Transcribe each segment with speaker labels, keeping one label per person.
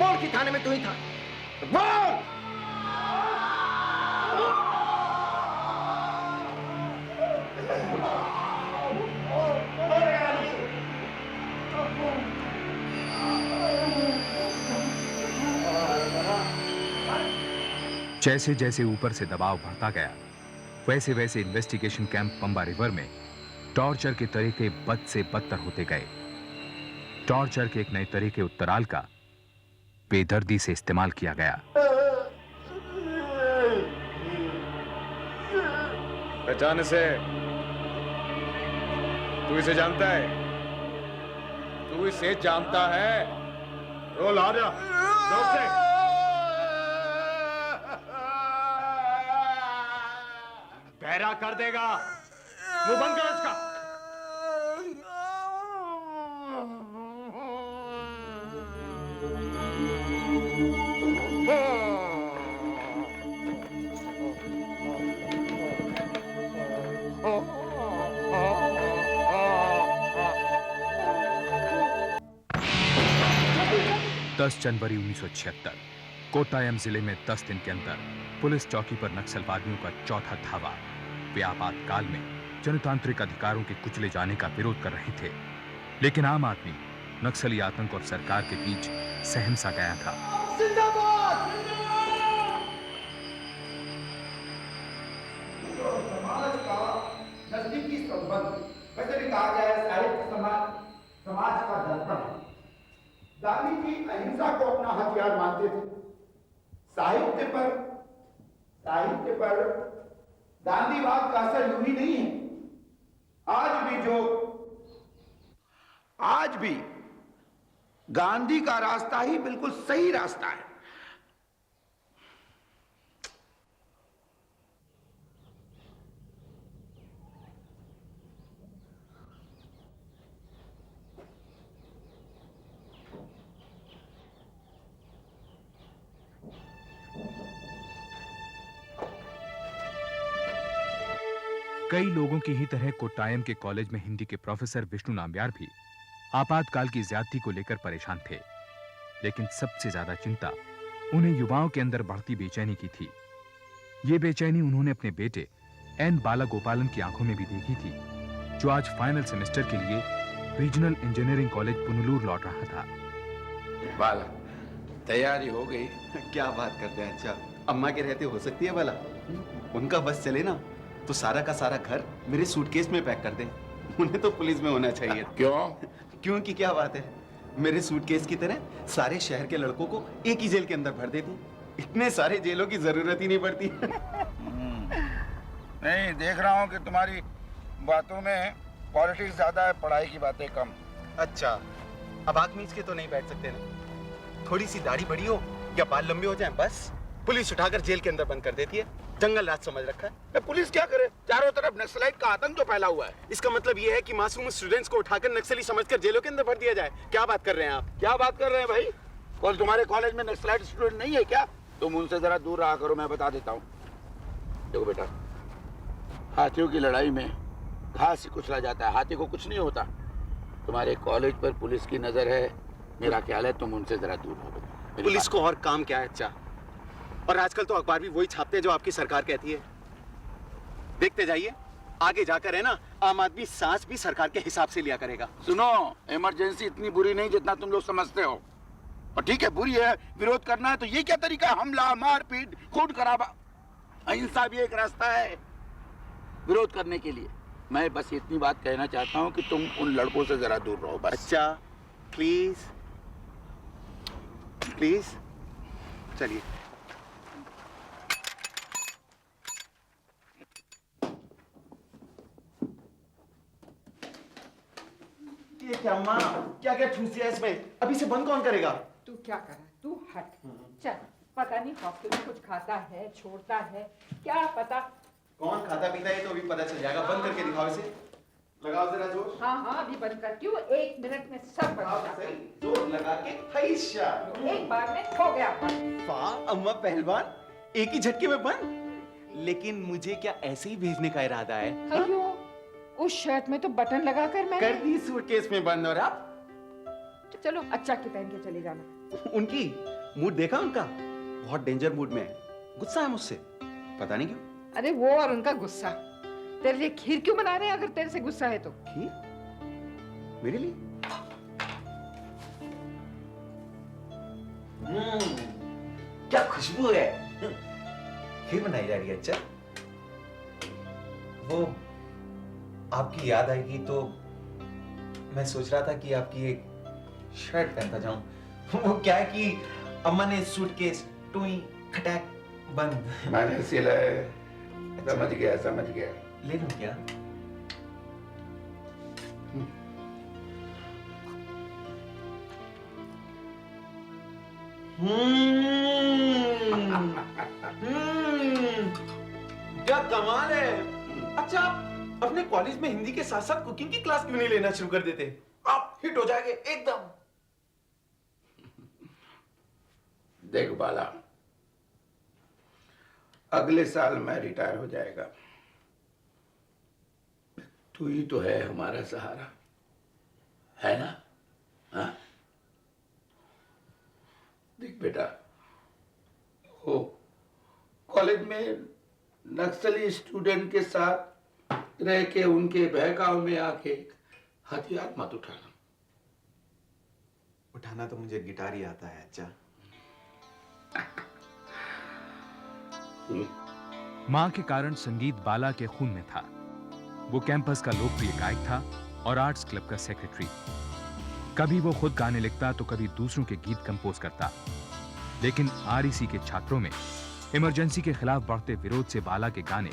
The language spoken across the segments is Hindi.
Speaker 1: बोल कि थाने में तू ही था। बोल।
Speaker 2: जैसे जैसे ऊपर से दबाव बढ़ता गया, वैसे वैसे इन्वेस्टिगेशन कैंप पंबा रिवर में टॉर्चर के तरीके बद से बदतर होते गए। टॉर्चर के एक नए तरीके उत्तराल का बेदर्दी से इस्तेमाल किया गया।
Speaker 3: पहचान से तू इसे जानता है? तू इसे जानता है? रोल आ जा, जोर से। बहरा कर देगा, मुंह बंद कर इसका।
Speaker 2: जनवरी 1976 कोट्टायम जिले में 10 दिन के अंदर पुलिस चौकी पर नक्सलवादियों का चौथा धावा। वे आपातकाल में जनतांत्रिक अधिकारों के कुचले जाने का विरोध कर रहे थे, लेकिन आम आदमी नक्सली आतंक और सरकार के बीच सहम सा गया था।
Speaker 4: समाज का नजदीकी संबंध, वैसे भी कहा गया है साहित्य समाज का दर्पण है। गांधी जी अहिंसा को अपना हथियार मानते थे। साहित्य पर गांधीवाद का असर यूं ही नहीं है। आज भी गांधी का रास्ता ही बिल्कुल सही रास्ता है।
Speaker 2: कई लोगों की ही तरह कोट्टायम के कॉलेज में हिंदी के प्रोफेसर विष्णु नाम्बियार भी आपातकाल की ज्यादती को लेकर परेशान थे, लेकिन सबसे ज्यादा चिंता उन्हें युवाओं के अंदर बढ़ती बेचैनी की थी। ये बेचैनी उन्होंने अपने बेटे एन बालागोपालन की आंखों में भी देखी थी, जो आज फाइनल सेमेस्टर के लिए रीजनल इंजीनियरिंग कॉलेज पुनलूर लौट रहा था।
Speaker 4: बाला, तैयारी हो गई?
Speaker 5: क्या बात करते हैं? अच्छा, अम्मा के रहते हो सकती है बाला? उनका बस चले ना तो सारा का सारा घर मेरे सूटकेस में पैक कर दे। उन्हें तो पुलिस में होना चाहिए। क्यों की क्या बात है, मेरे सूटकेस की तरह सारे शहर के लड़कों को एक ही जेल के अंदर भर देती। इतने सारे जेलों की जरूरत ही नहीं पड़ती।
Speaker 4: नहीं, देख रहा हूँ कि तुम्हारी बातों में पॉलिटिक्स ज्यादा है, पढ़ाई की बातें कम।
Speaker 5: अच्छा, अब आंख मीच के तो नहीं बैठ सकते ना। थोड़ी सी दाढ़ी बड़ी हो या बाल लंबे हो जाएं, बस पुलिस उठाकर जेल के अंदर बंद कर देती है। जंगल राज समझ रखा है।
Speaker 4: पुलिस क्या करे? चारों तरफ नक्सलाइट का आतंक जो फैला हुआ है।
Speaker 5: इसका मतलब ये है कि मासूम स्टूडेंट्स को उठाकर नक्सली समझकर जेलों के अंदर भर दिया जाए। क्या बात कर रहे हैं आप?
Speaker 4: क्या बात कर रहे हैं भाई? और तुम्हारे कॉलेज में नक्सलाइट स्टूडेंट नहीं है क्या? तुम उनसे जरा दूर रहा करो, मैं बता देता हूँ। देखो बेटा, हाथियों की लड़ाई में घास ही कुचला जाता है, हाथी को कुछ नहीं होता। तुम्हारे कॉलेज पर पुलिस की नजर है, मेरा ख्याल है तुम उनसे जरा दूर रहो।
Speaker 5: पुलिस को और काम क्या है? अच्छा, और आजकल तो अखबार भी वही छापते हैं जो आपकी सरकार कहती है। देखते जाइए, आगे जाकर है ना, आम आदमी सांस भी सरकार के हिसाब से लिया करेगा।
Speaker 4: सुनो, इमरजेंसी इतनी बुरी नहीं जितना तुम लोग समझते हो। और ठीक है, बुरी है, विरोध करना है तो ये क्या तरीका है? हमला, मारपीट, खून खराबा। अहिंसा भी एक रास्ता है विरोध करने के लिए। मैं बस इतनी बात कहना चाहता हूँ कि तुम उन लड़कों से जरा दूर रहो बस।
Speaker 5: अच्छा, प्लीज प्लीज चलिए। ये क्या माँ, क्या क्या ठूसिया इसमें? अभी से बंद कौन करेगा?
Speaker 6: तू क्या कर रहा है? तू हट। चल, पता नहीं हॉस्टल में कुछ खाता है, छोड़ता है, क्या पता।
Speaker 5: कौन खाता पीता है तो अभी पता चल जाएगा। बंद करके दिखाओ इसे। लगाओ जरा जोर।
Speaker 6: हाँ हाँ, अभी बंद करती हूँ, 1 मिनट में सब बंद हो जाता है।
Speaker 5: जोर लगा के हैशा।
Speaker 6: एक बार में हो गया।
Speaker 5: वाह अम्मा पहलवान, एक ही झटके में बंद। लेकिन मुझे क्या ऐसे ही भेजने का इरादा है?
Speaker 6: अयो, उस शर्ट में तो बटन लगाकर मैंने
Speaker 5: कर दी सूटकेस में बंद। और आप?
Speaker 6: चलो अच्छा की पहन के चले जाना।
Speaker 5: उनकी मूड देखा उनका? बहुत डेंजर मूड में है, गुस्सा है मुझसे, पता नहीं क्यों।
Speaker 6: अरे वो और उनका गुस्सा। तेरे लिए खीर क्यों बना रहे हैं अगर तेरे से गुस्सा है तो?
Speaker 5: खीर? मेरे लिए? क्या खुशबू है। खीर बनाई जा रही है। अच्छा, वो आपकी याद आएगी तो मैं सोच रहा था कि आपकी एक शर्ट पहनता जाऊं। वो क्या है कि अम्मा ने सूटकेस टुई खटाक बंद
Speaker 4: मैंने सिला है। समझ गया समझ गया।
Speaker 5: ले लूं क्या? क्या कमाल है। अच्छा, आप अपने कॉलेज में हिंदी के साथ साथ कुकिंग की क्लास क्यों नहीं लेना शुरू कर देते? आप हिट हो जाएंगे एकदम।
Speaker 4: देख बाला, अगले साल मैं रिटायर हो जाएगा। तू ही तो है हमारा सहारा, है ना? हाँ? देख बेटा, वो कॉलेज में नक्सली स्टूडेंट के साथ रह के उनके बहकाव में आके हथियार मत उठाना।
Speaker 5: उठाना तो मुझे गिटार ही आता है। अच्छा,
Speaker 2: मां के कारण संगीत बाला के खून में था। वो कैंपस का लोकप्रिय गायक था और आर्ट्स क्लब का सेक्रेटरी। कभी वो खुद गाने लिखता तो कभी दूसरों के गीत कंपोज करता। लेकिन आरईसी के छात्रों में इमरजेंसी के खिलाफ बढ़ते विरोध से बाला के गाने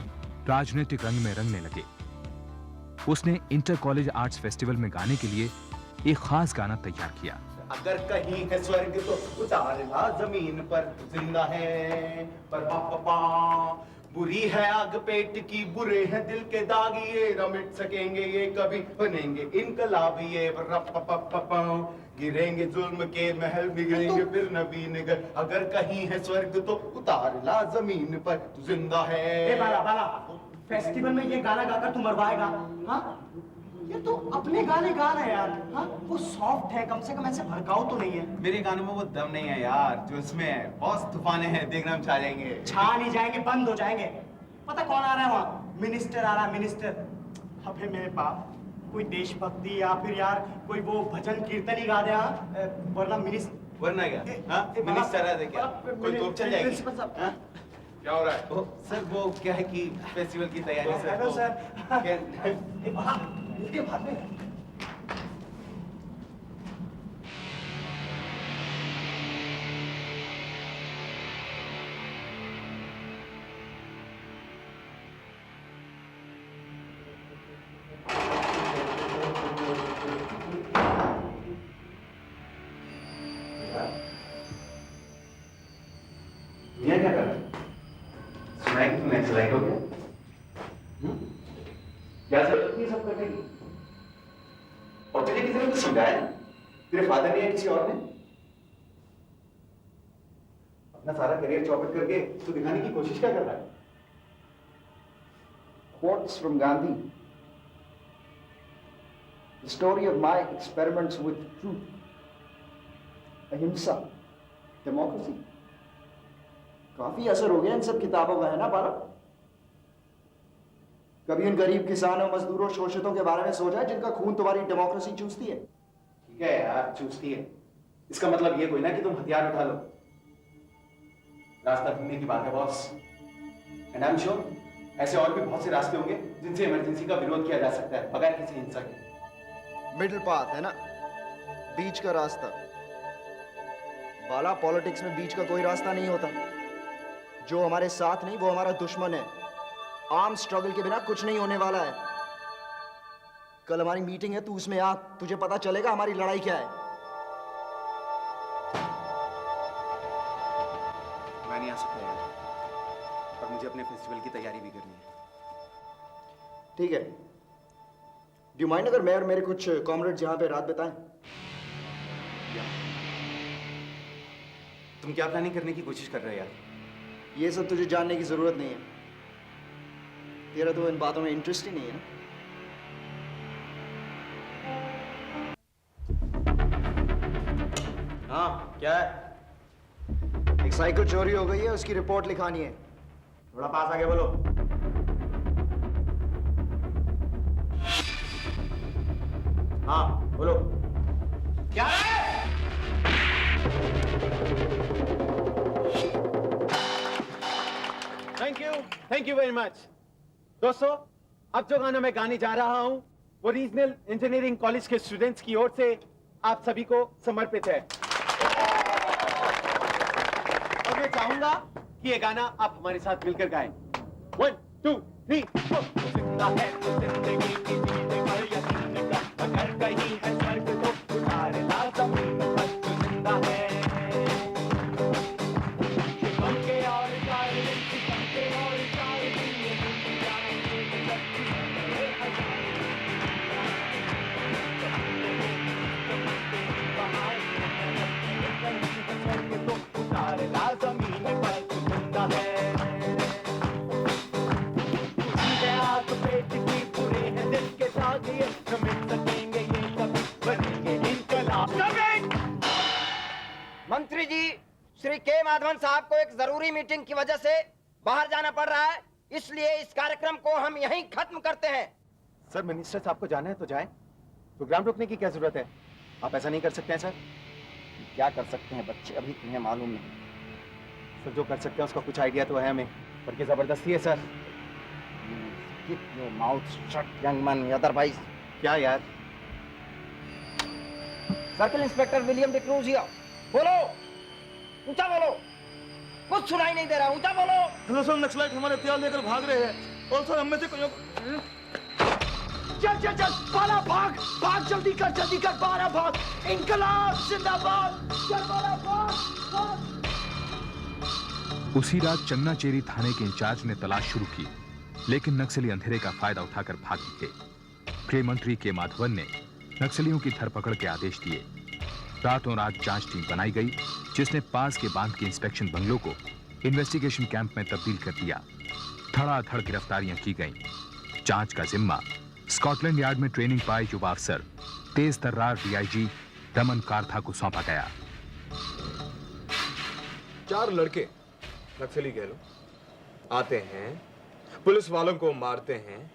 Speaker 2: राजनीतिक रंग में रंगने लगे। उसने इंटर कॉलेज आर्ट्स फेस्टिवल में गाने के लिए एक खास गाना तैयार किया।
Speaker 5: अगर कहीं है स्वर्ग तो उतारना जमीन पर, जिंदा है पर पापा, बुरी है आग पेट की, बुरे हैं दिल के दाग, ये न मिट सकेंगे ये कभी, बनेंगे इनकलाब ये रपपपपपा, गिरेंगे जुल्म के महल, बिगड़ेंगे फिर नबी निगर। अगर कहीं है स्वर्ग तो उतारना जमीन पर, तू जिंदा है।
Speaker 7: ए बाला बाला, फेस्टिवल में ये गाना गाकर तू मरवाएगा? हाँ, ये तो अपने गाने गा रहा है यार। हाँ, वो सॉफ्ट है, कम से कम ऐसे भड़काऊ तो नहीं है।
Speaker 5: मेरे गानों में वो दम नहीं है यार जो इसमें है। बहुत तूफाने हैं, देखना हम छा जाएंगे।
Speaker 7: छा नहीं जाएंगे, बंद हो जाएंगे। पता कौन आ रहा है वहाँ? मिनिस्टर आ रहा है, मिनिस्टर। अबे मेरे बाप, कोई देशभक्ति या फिर यार कोई वो भजन कीर्तन ही गा दे। हाँ, वरना मिनिस्टर,
Speaker 5: वरना क्या? हाँ, मिनिस्टर आ देखा, कोई तोप चल जाएगी। हाँ?
Speaker 3: क्या हो रहा है?
Speaker 5: सर वो क्या है कि फेस्टिवल की तैयारी सर।
Speaker 7: Hello sir.
Speaker 5: क्या-
Speaker 7: इसके बाद में
Speaker 5: ये क्या कर रहा है? सुनाई कि तुमने एक्सरसाइज हो गया? क्या जरूरत थी सब करने की? और तुझे किसी ने कुछ समझाया? तेरे फादर ने या किसी और ने? अपना सारा करियर चौपट करके तू दिखाने की कोशिश क्या कर रहा है?
Speaker 1: Quotes from Gandhi. The story of my experiments with truth. अहिंसा, democracy. काफी असर हो गया इन सब किताबों का, है ना बाला? कभी इन गरीब किसानों, मजदूरों, शोषितों के बारे में सोचा है जिनका खून तुम्हारी डेमोक्रेसी चूसती है?
Speaker 5: ठीक है यार, चूसती है। इसका मतलब ये कोई ना कि तुम हथियार उठा लो। रास्ता ढूंढने की बात है boss. And I am sure ऐसे और भी बहुत से रास्ते होंगे जिनसे इमरजेंसी का विरोध किया जा सकता है बगैर किसी हिंसा के।
Speaker 1: मिडिल पाथ है ना, बीच का रास्ता। बाला, पॉलिटिक्स में बीच का कोई रास्ता नहीं होता। जो हमारे साथ नहीं वो हमारा दुश्मन है। आर्म स्ट्रगल के बिना कुछ नहीं होने वाला है। कल हमारी मीटिंग है, तू उसमें आ, तुझे पता चलेगा हमारी लड़ाई क्या है।
Speaker 5: मैं नहीं आ सकता यार, और मुझे अपने फेस्टिवल की तैयारी भी करनी है।
Speaker 1: ठीक है, डू यू माइंड अगर मैं और मेरे कुछ कॉमरेड्स यहाँ पे रात बिताएं?
Speaker 5: तुम क्या प्लानिंग करने की कोशिश कर रहे हो यार?
Speaker 1: ये सब तुझे जानने की जरूरत नहीं है। तेरा तो इन बातों में इंटरेस्ट ही नहीं है ना।
Speaker 7: हाँ क्या है?
Speaker 1: एक साइकिल चोरी हो गई है, उसकी रिपोर्ट लिखानी है।
Speaker 7: थोड़ा पास आके बोलो। हाँ बोलो। क्या है? Thank you very much. दोस्तों, अब जो गाना मैं गाने जा रहा हूं वो रीजनल इंजीनियरिंग कॉलेज के स्टूडेंट्स की ओर से आप सभी को समर्पित है। और मैं चाहूंगा कि ये गाना आप हमारे साथ मिलकर गाएं। 1 2 3 जिंदा है तो जिंदगी की जीने पर यकीन कर, अगर कहीं है स्वर्ग तो उतारे ला जमीन पर। तो जिंदा है शिकम के और सारे दिन, शिकम के और सारे दिन, ये दुनिया में जब तो उतारे ला जमीन पर। तो जिंदा है
Speaker 8: मंत्री जी, श्री के माधवन साहब को एक जरूरी मीटिंग की वजह से बाहर जाना पड़ रहा है, इसलिए इस कार्यक्रम को हम यहीं खत्म करते हैं।
Speaker 7: सर, मिनिस्टर साहब को जाना है तो जाए, प्रोग्राम रोकने की क्या जरूरत है? आप ऐसा नहीं कर सकते हैं सर?
Speaker 8: क्या कर सकते हैं बच्चे, अभी तुम्हें मालूम नहीं।
Speaker 7: सर, जो कर सकते हैं उसका कुछ आइडिया तो है हमें, पर ये जबरदस्ती है sir.
Speaker 8: Keep your mouth shut, young man, otherwise।
Speaker 7: क्या यार?
Speaker 8: Circle inspector William D'Cruz here. बोलो, ऊंचा बोलो, कुछ सुनाई नहीं दे रहा, ऊंचा बोलो।
Speaker 7: हेलो सर, नक्सलाइट हमारे हथियार लेकर भाग रहे हैं और सर हम में से कोई चल चल चल बाला भाग भाग, जल्दी कर बाला भाग, इनकलाब जिंदाबाद, चल बाला भाग भाग।
Speaker 2: उसी रात चन्नाचेरी थाने के इंचार्ज ने तलाश शुरू की, लेकिन नक्सली अंधेरे का फायदा उठाकर भाग निकले। गृह मंत्री के माधवन ने नक्सलियों की धरपकड़ के आदेश दिए। रातों रात जांच टीम बनाई गई, जिसने पास के बांध के इंस्पेक्शन बंगलों को इन्वेस्टिगेशन कैंप में तब्दील कर दिया। धड़ाधड़ गिरफ्तारियां की गईं। जांच का जिम्मा स्कॉटलैंड यार्ड में ट्रेनिंग पाए युवा अफसर तेज तर्रार डीआईजी रमन कार्था को सौंपा गया।
Speaker 3: 4 लड़के नक्सली कह लो आते हैं, पुलिस वालों को मारते हैं,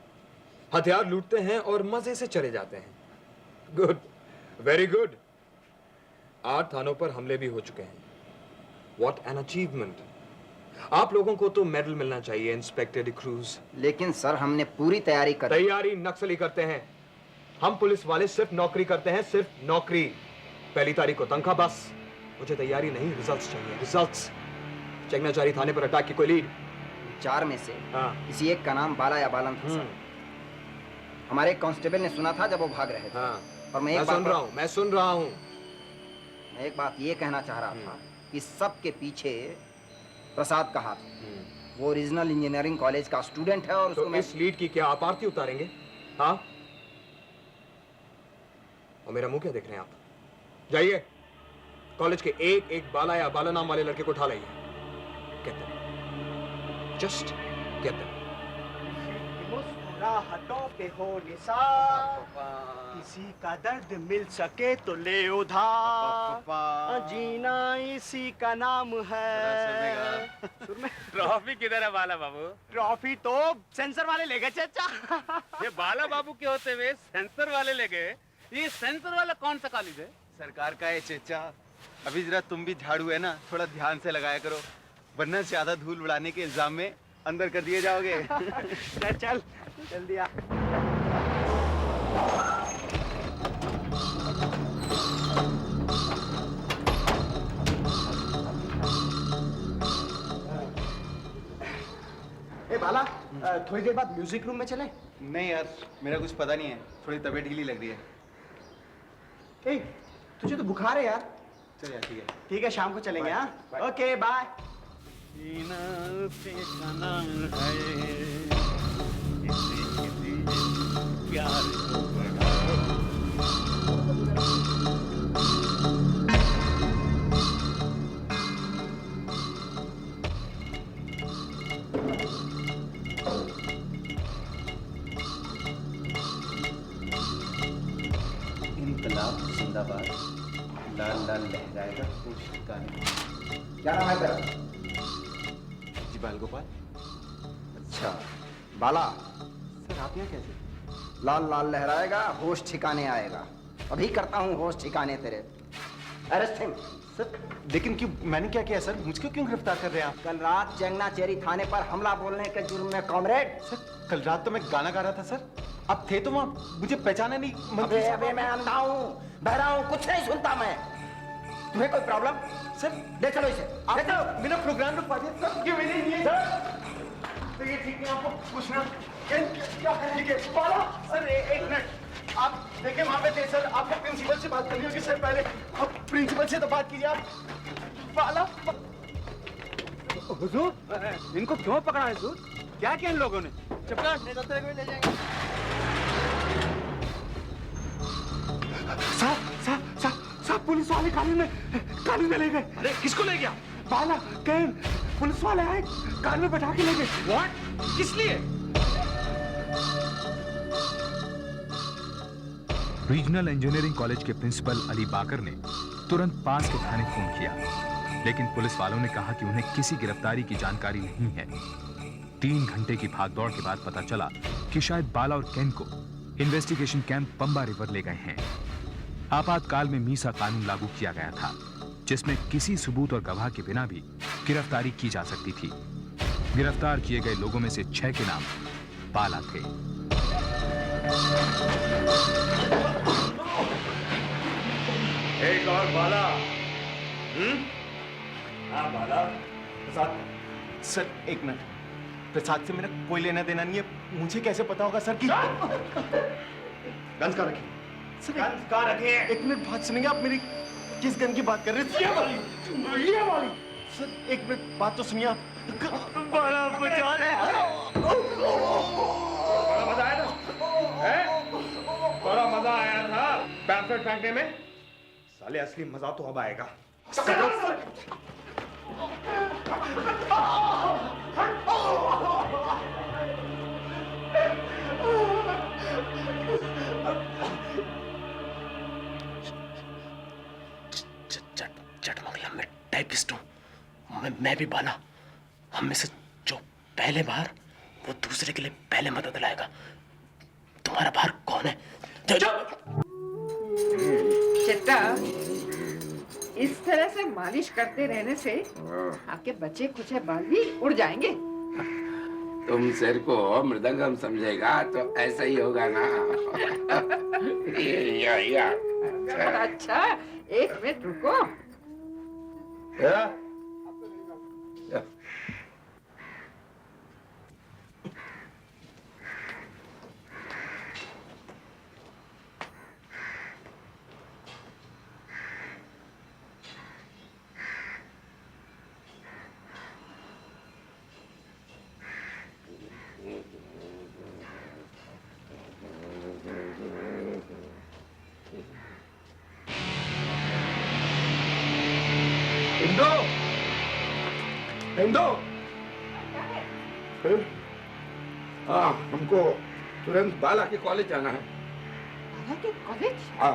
Speaker 3: हथियार लूटते हैं और मजे से चले जाते हैं। Good, very good. 8 थानों पर हमले भी हो चुके हैं। What an achievement. आप लोगों को तो मेडल मिलना चाहिए इंस्पेक्टर डिक्रूज।
Speaker 8: लेकिन सर, हमने पूरी तैयारी कर।
Speaker 3: तैयारी नक्सली करते हैं, हम पुलिस वाले सिर्फ नौकरी करते हैं, सिर्फ नौकरी। पहली तारीख को तनख्वाह बस। मुझे तैयारी नहीं, रिजल्ट्स चाहिए, रिजल्ट्स। चकनाचारी थाने पर अटैक की कोई लीड?
Speaker 8: 4 में से
Speaker 3: हाँ।
Speaker 8: किसी एक का नाम बाला या बालन था सर। हमारे एक कांस्टेबल ने सुना था जब वो भाग रहे थे।
Speaker 3: हाँ।
Speaker 8: और
Speaker 3: मैं सुन रहा हूँ।
Speaker 8: मैं एक बात ये कहना चाह रहा था कि सबके पीछे प्रसाद का हाथ है। वो रीजनल इंजीनियरिंग कॉलेज का स्टूडेंट है और उसको
Speaker 3: तो इस लीड की क्या आप आरती उतारेंगे? हाँ? और मेरा मुंह क्या देख रहे हैं आप? जाइए, कॉलेज के एक बाला या बाला नाम वाले लड़के को उठा लाइए। Get them. Just get them.
Speaker 7: मुस्कुराहटों पे हो निसार, किसी का दर्द मिल सके तो ले उधार, जीना इसी का नाम है।
Speaker 9: ट्रॉफी किधर है बाला बाबू?
Speaker 7: ट्रॉफी तो सेंसर वाले ले गए चाचा।
Speaker 9: ये बाला बाबू के होते हुए सेंसर वाले ले गए? ये सेंसर वाला कौन सा कॉलेज है?
Speaker 5: सरकार का है चेचा। अभी जरा तुम भी झाड़ू है ना, थोड़ा ध्यान से लगाया करो, वरना ज्यादा धूल उड़ाने के इल्जाम में अंदर कर दिए जाओगे।
Speaker 7: चल जल्दी आ। ए बाला, थोड़ी देर बाद म्यूजिक रूम में चले?
Speaker 5: नहीं यार, मेरा कुछ पता नहीं है, थोड़ी तबीयत ढीली लग रही है।
Speaker 7: ए, तुझे तो बुखार है यार।
Speaker 5: चल यार, ठीक है।
Speaker 7: ठीक है, शाम को चलेंगे। हाँ, ओके बाय।
Speaker 5: इनकलाब जिंदाबाद, लाल लाल लहराएगा।
Speaker 1: क्या नाम है तेरा?
Speaker 5: जी बाल गोपाल।
Speaker 1: अच्छा बाला,
Speaker 5: सर आप यहाँ कैसे?
Speaker 8: लाल लाल लहराएगा, होश ठिकाने आएगा। अभी करता हूँ होश ठिकाने तेरे। Arrest him.
Speaker 5: सर लेकिन क्यों, मैंने क्या किया सर? मुझको क्यों गिरफ्तार कर रहे हैं आप?
Speaker 8: कल रात जंगनाचेरी थाने पर हमला बोलने के जुर्म में कॉमरेड।
Speaker 5: सर कल रात तो मैं गाना गा रहा था सर, आप थे तो वहाँ, मुझे पहचाना नहीं। मंत्री
Speaker 8: अबे
Speaker 5: साहब,
Speaker 8: अबे मैं अंधा हूँ, बहरा हूँ, कुछ नहीं सुनता मैं। तुम्हें कोई प्रॉब्लम?
Speaker 5: सर
Speaker 8: ले चलो इसे, ले चलो।
Speaker 5: मेरा प्रोग्राम में पार्टी सब क्यों मेरे लिए तो ये ठीक है आपको पूछना क्या करेंगे? बाला सर एक मिनट, आप देखें वहाँ पे थे सर, आपको प्रिंसिपल से बात करनी होगी सर। पहले आप प्रिंसिपल से तो बात कीजिए आप। बाला
Speaker 9: हुजूर, इनको क्यों पकड़ा है हुजूर? क्या किया इन लोगों ने? चपका
Speaker 8: ले जाएंगे।
Speaker 5: साहब पुलिस वाले कानून में ले गए।
Speaker 9: अरे किसको ले गया?
Speaker 5: बाला कैन पुलिस वाले आए, कार में बैठा के ले गए।
Speaker 9: व्हाट? किस लिए?
Speaker 2: रीजनल इंजीनियरिंग कॉलेज के प्रिंसिपल अली बाकर ने तुरंत पास के थाने फोन किया, लेकिन पुलिस वालों ने कहा कि उन्हें किसी गिरफ्तारी की जानकारी नहीं है। 3 घंटे की भागदौड़ के बाद पता चला कि शायद बाला और केन को इन्वेस्टिगेशन कैंप पंबा रिवर ले गए हैं। आपातकाल में मीसा कानून लागू किया गया था, जिसमें किसी सबूत और गवाह के बिना भी गिरफ्तारी की जा सकती थी। गिरफ्तार किए गए लोगों में से 6 के नाम बाला थे।
Speaker 3: एक और बाला। हाँ बाला।
Speaker 5: प्रसाद सर एक मिनट, प्रसाद से मेरा कोई लेना देना नहीं है, मुझे कैसे पता होगा सर कि
Speaker 1: गन्स कहाँ रखी?
Speaker 5: सर गन कहाँ रखे हैं? एक मिनट बात सुनेंगे आप मेरी? किस गन की बात कर रहे हैं? ये वाली। सर एक मिनट बात तो सुनिए आप। बड़ा बचा ले।
Speaker 3: बड़ा मजा आया था? बड़ा मजा आया था पैम्फलेट फेंकने में? साले असली मजा तो अब आएगा।
Speaker 10: चटमंगला में टाइपिस्ट हूँ मैं भी बाला। हम में से जो पहले बार, वो दूसरे के लिए पहले मदद लाएगा। तुम्हारा बार कौन है?
Speaker 6: चिट्टा, इस तरह से मालिश करते रहने से आपके बचे कुचे बाल भी उड़ जाएंगे।
Speaker 4: तुम सिर को मृदंगम समझेगा तो ऐसा ही होगा ना। या।
Speaker 6: अच्छा एक मिनट रुको।
Speaker 4: हाँ हमको तुरंत बाला के कॉलेज जाना है।
Speaker 6: बाला के कॉलेज?
Speaker 4: हाँ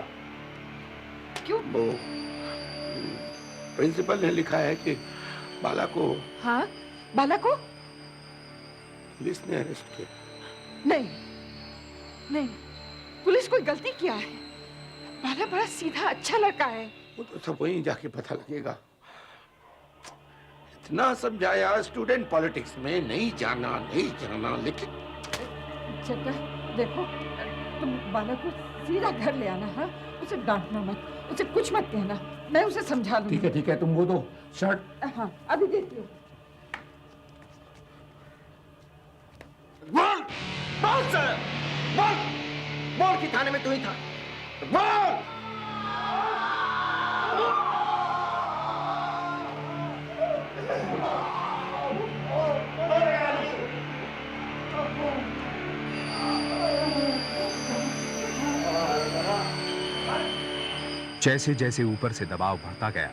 Speaker 6: क्यों?
Speaker 4: वो प्रिंसिपल ने लिखा है कि बाला को,
Speaker 6: हाँ बाला को
Speaker 4: पुलिस ने अरेस्ट किया।
Speaker 6: नहीं नहीं, पुलिस कोई गलती किया है। बाला बड़ा सीधा अच्छा लड़का है।
Speaker 4: वो तो सब वहीं जाके पता लगेगा। इतना समझाया स्टूडेंट पॉलिटिक्स में नहीं जाना, लेकिन
Speaker 6: चक्का देखो, तुम बाला को सीधा घर ले आना। हाँ उसे डांटना मत, उसे कुछ मत कहना, मैं उसे समझा लूंगी।
Speaker 4: ठीक है तुम वो दो शर्ट।
Speaker 6: हाँ अभी देख लो।
Speaker 8: बोल सर, बोल कि थाने में तू ही था। बोल।
Speaker 2: जैसे जैसे ऊपर से दबाव बढ़ता गया,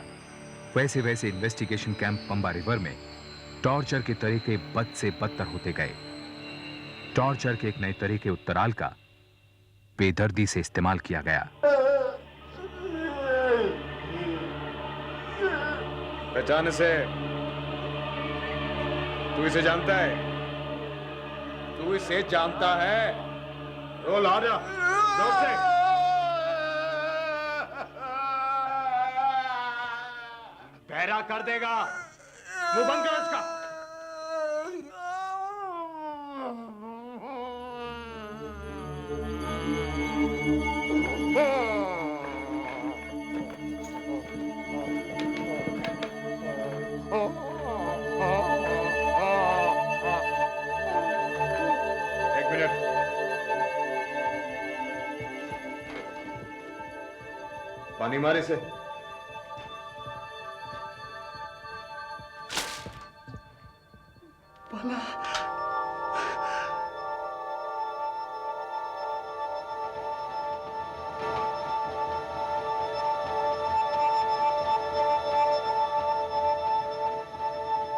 Speaker 2: वैसे वैसे इन्वेस्टिगेशन कैंप पंबा रिवर में टॉर्चर के तरीके बद से बदतर होते गए। टॉर्चर के एक नए तरीके उत्तराल का बेदर्दी से इस्तेमाल किया गया।
Speaker 3: पहचान से तू इसे जानता है? तू इसे जानता है? रोल आ जा जोर से। बहरा कर देगा, मुंह बंद करो इसका। एक मिनट। पानी मारे से।
Speaker 7: बाला